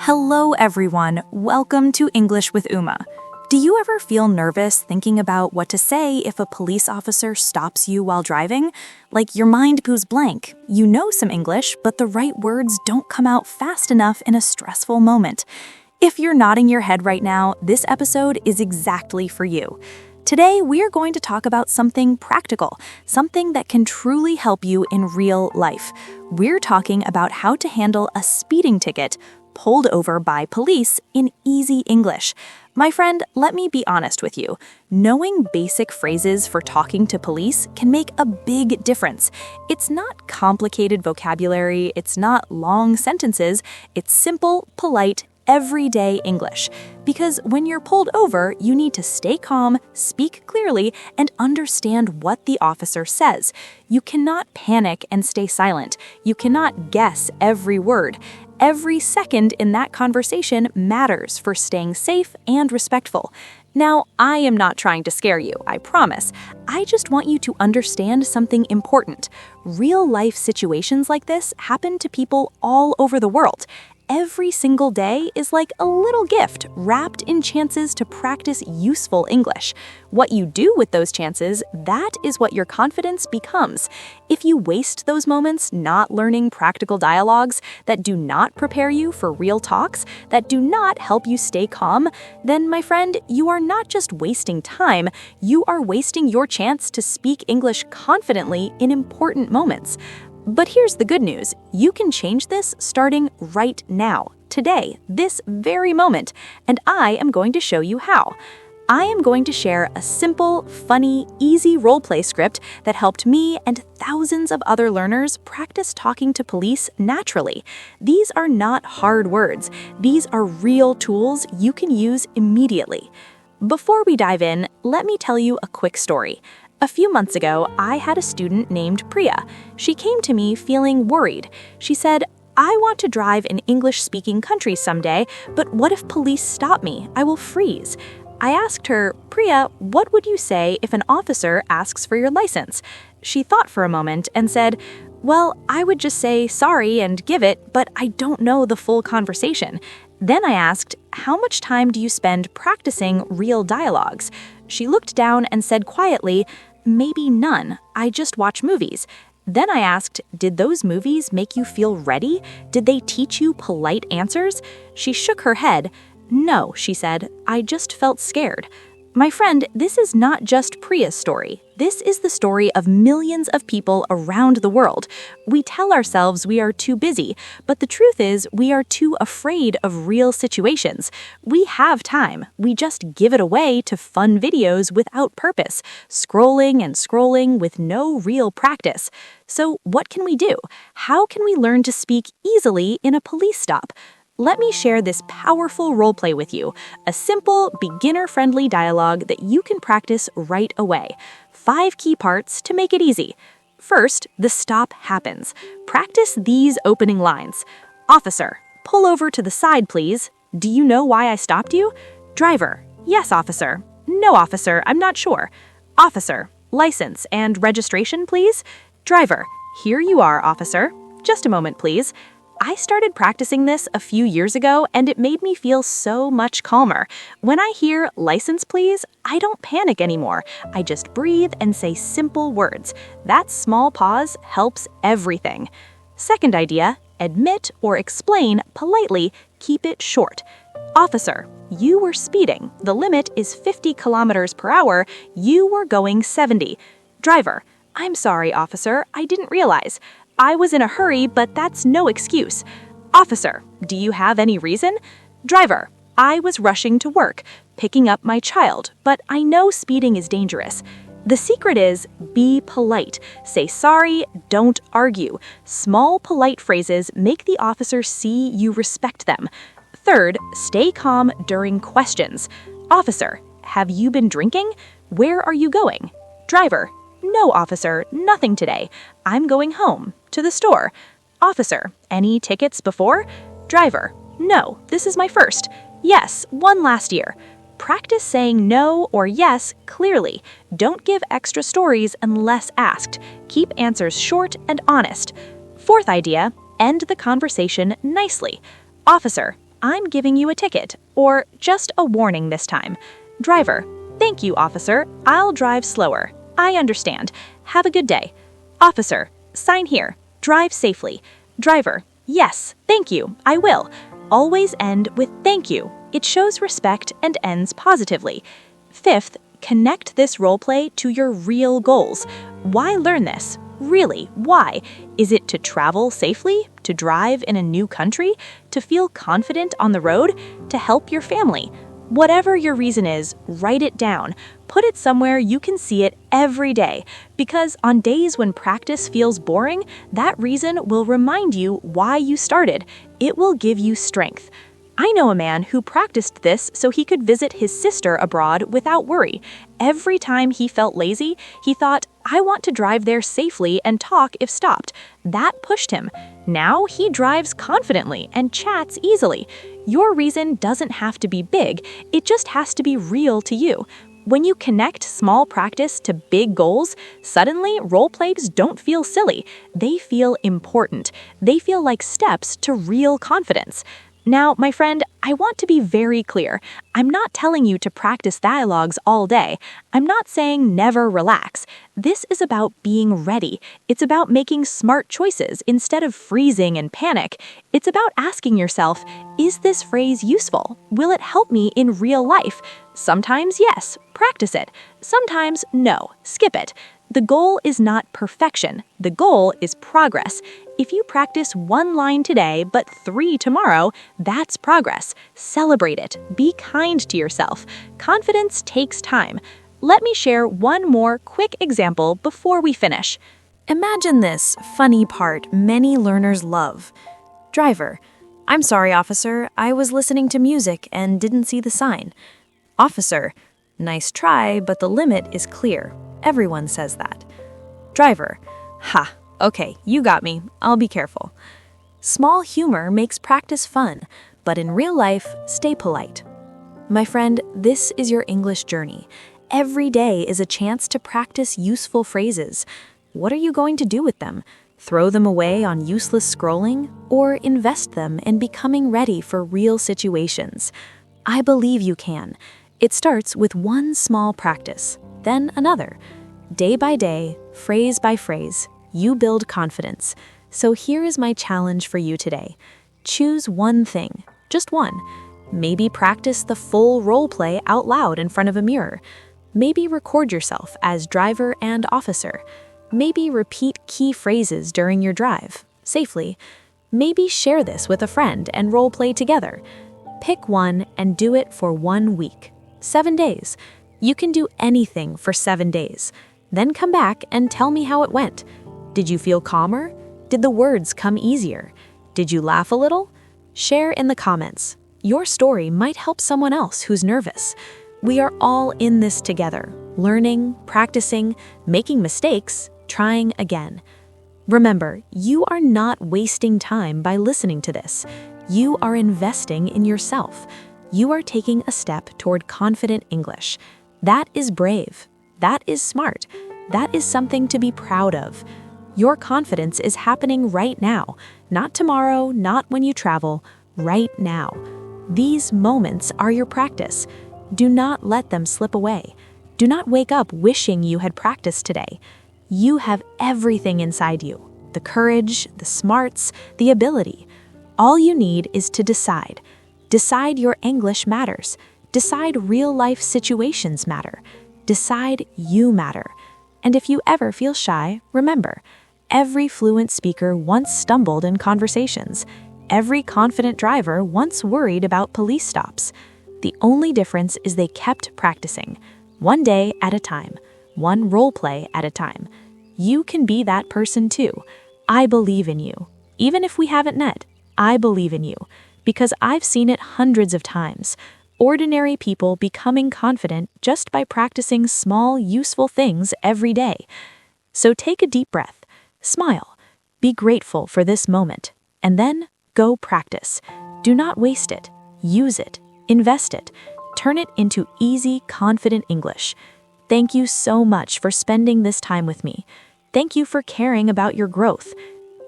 Hello everyone, welcome to English with Uma. Do you ever feel nervous thinking about what to say if a police officer stops you while driving? Like your mind goes blank. You know some English, but the right words don't come out fast enough in a stressful moment. If you're nodding your head right now, this episode is exactly for you. Today, we are going to talk about something practical, something that can truly help you in real life. We're talking about how to handle a speeding ticket pulled over by police in easy English. My friend, let me be honest with you. Knowing basic phrases for talking to police can make a big difference. It's not complicated vocabulary, it's not long sentences, it's simple, polite, everyday English. Because when you're pulled over, you need to stay calm, speak clearly, and understand what the officer says. You cannot panic and stay silent. You cannot guess every word. Every second in that conversation matters for staying safe and respectful. Now, I am not trying to scare you, I promise. I just want you to understand something important. Real-life situations like this happen to people all over the world. Every single day is like a little gift wrapped in chances to practice useful English. What you do with those chances, that is what your confidence becomes. If you waste those moments not learning practical dialogues that do not prepare you for real talks, that do not help you stay calm, then, my friend, you are not just wasting time, you are wasting your chance to speak English confidently in important moments. But here's the good news. You can change this starting right now, today, this very moment, and I am going to show you how. I am going to share a simple, funny, easy roleplay script that helped me and thousands of other learners practice talking to police naturally. These are not hard words. These are real tools you can use immediately. Before we dive in, let me tell you a quick story. A few months ago, I had a student named Priya. She came to me feeling worried. She said, "I want to drive in English-speaking countries someday, but what if police stop me? I will freeze." I asked her, "Priya, what would you say if an officer asks for your license?" She thought for a moment and said, "Well, I would just say sorry and give it, but I don't know the full conversation." Then I asked, "How much time do you spend practicing real dialogues?" She looked down and said quietly, "Maybe none. I just watch movies." Then I asked, "Did those movies make you feel ready? Did they teach you polite answers?" She shook her head. "No," she said, "I just felt scared." My friend, this is not just Priya's story. This is the story of millions of people around the world. We tell ourselves we are too busy, but the truth is we are too afraid of real situations. We have time. We just give it away to fun videos without purpose, scrolling and scrolling with no real practice. So what can we do? How can we learn to speak easily in a police stop? Let me share this powerful roleplay with you, a simple, beginner-friendly dialogue that you can practice right away. 5 key parts to make it easy. First, the stop happens. Practice these opening lines. "Officer, pull over to the side, please. Do you know why I stopped you?" "Driver, yes, officer. No, officer, I'm not sure." "Officer, license and registration, please." "Driver, here you are, officer. Just a moment, please." I started practicing this a few years ago, and it made me feel so much calmer. When I hear "license please," I don't panic anymore. I just breathe and say simple words. That small pause helps everything. Second idea, admit or explain politely, keep it short. "Officer, you were speeding. The limit is 50 kilometers per hour. You were going 70. "Driver, I'm sorry, officer, I didn't realize. I was in a hurry, but that's no excuse." "Officer, do you have any reason?" "Driver, I was rushing to work, picking up my child, but I know speeding is dangerous." The secret is be polite. Say sorry, don't argue. Small, polite phrases make the officer see you respect them. Third, stay calm during questions. "Officer, have you been drinking? Where are you going?" "Driver, no, officer, nothing today. I'm going home, to the store." "Officer, any tickets before?" "Driver, no, this is my first. Yes, one last year." Practice saying no or yes clearly. Don't give extra stories unless asked. Keep answers short and honest. Fourth idea, end the conversation nicely. "Officer, I'm giving you a ticket, or just a warning this time. Driver, thank you, officer. I'll drive slower. I understand. Have a good day. Officer, sign here. Drive safely. Driver, yes, thank you. I will. Always end with thank you. It shows respect and ends positively. Fifth, connect this roleplay to your real goals. Why learn this? Really, why? Is it to travel safely? To drive in a new country? To feel confident on the road? To help your family? Whatever your reason is, write it down. Put it somewhere you can see it every day, because on days when practice feels boring, that reason will remind you why you started. It will give you strength. I know a man who practiced this so he could visit his sister abroad without worry. Every time he felt lazy, he thought, I want to drive there safely and talk if stopped. That pushed him. Now he drives confidently and chats easily. Your reason doesn't have to be big, it just has to be real to you. When you connect small practice to big goals, suddenly role plays don't feel silly. They feel important. They feel like steps to real confidence. Now, my friend, I want to be very clear. I'm not telling you to practice dialogues all day. I'm not saying never relax. This is about being ready. It's about making smart choices instead of freezing and panic. It's about asking yourself, is this phrase useful? Will it help me in real life? Sometimes yes, practice it. Sometimes no, skip it. The goal is not perfection. The goal is progress. If you practice 1 line today but 3 tomorrow, that's progress. Celebrate it. Be kind to yourself. Confidence takes time. Let me share one more quick example before we finish. Imagine this funny part many learners love. Driver, I'm sorry, officer. I was listening to music and didn't see the sign. Officer, nice try, but the limit is clear. Everyone says that. Driver, ha, okay, you got me. I'll be careful. Small humor makes practice fun, but in real life, stay polite. My friend, this is your English journey. Every day is a chance to practice useful phrases. What are you going to do with them? Throw them away on useless scrolling, or invest them in becoming ready for real situations? I believe you can. It starts with one small practice, then another. Day by day, phrase by phrase, you build confidence. So here is my challenge for you today. Choose one thing, just one. Maybe practice the full role play out loud in front of a mirror. Maybe record yourself as driver and officer. Maybe repeat key phrases during your drive, safely. Maybe share this with a friend and role play together. Pick one and do it for 1 week. 7 days. You can do anything for 7 days. Then come back and tell me how it went. Did you feel calmer? Did the words come easier? Did you laugh a little? Share in the comments. Your story might help someone else who's nervous. We are all in this together, learning, practicing, making mistakes, trying again. Remember, you are not wasting time by listening to this. You are investing in yourself. You are taking a step toward confident English. That is brave. That is smart. That is something to be proud of. Your confidence is happening right now, not tomorrow, not when you travel, right now. These moments are your practice. Do not let them slip away. Do not wake up wishing you had practiced today. You have everything inside you, the courage, the smarts, the ability. All you need is to decide. Decide your English matters. Decide real-life situations matter. Decide you matter. And if you ever feel shy, remember, every fluent speaker once stumbled in conversations. Every confident driver once worried about police stops. The only difference is they kept practicing, 1 day at a time, one role play at a time. You can be that person too. I believe in you. Even if we haven't met, I believe in you. Because I've seen it hundreds of times. Ordinary people becoming confident just by practicing small, useful things every day. So take a deep breath, smile, be grateful for this moment, and then go practice. Do not waste it. Use it. Invest it. Turn it into easy, confident English. Thank you so much for spending this time with me. Thank you for caring about your growth.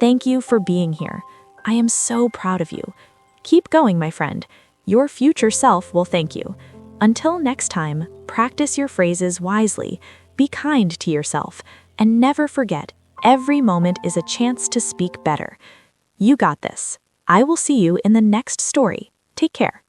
Thank you for being here. I am so proud of you. Keep going, my friend. Your future self will thank you. Until next time, practice your phrases wisely, be kind to yourself, and never forget, every moment is a chance to speak better. You got this. I will see you in the next story. Take care.